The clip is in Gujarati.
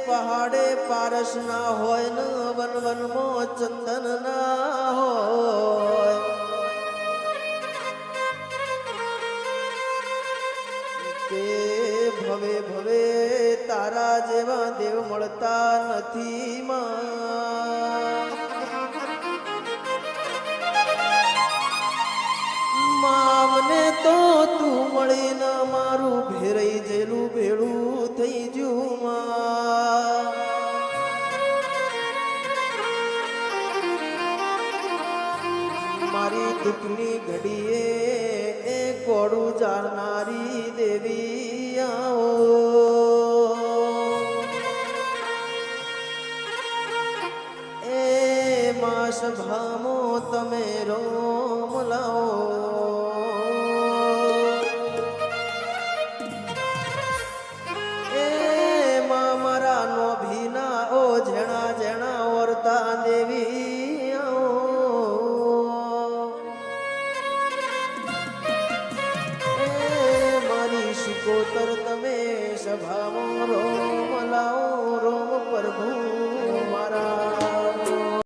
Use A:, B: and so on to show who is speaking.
A: પહાડે પારસ ના હોય ને વન વનમાં ચંદન ના હોય કે ભવે ભવે તારા જેવા દેવ મળતા નથી મામને તો તું મળીને મારું ભેરાઈ જેલું ભેળું થઈ ગયું મારી દુઃખની ઘડીએ એ કોડું જાણનારી દેવી આવો એ મા સભામો તમે રોમ લાવો જેણા જેણા વર્તા દેવી મારી શિકોતર તમે સભામાં રોમ લાવો રોમ પ્રભુ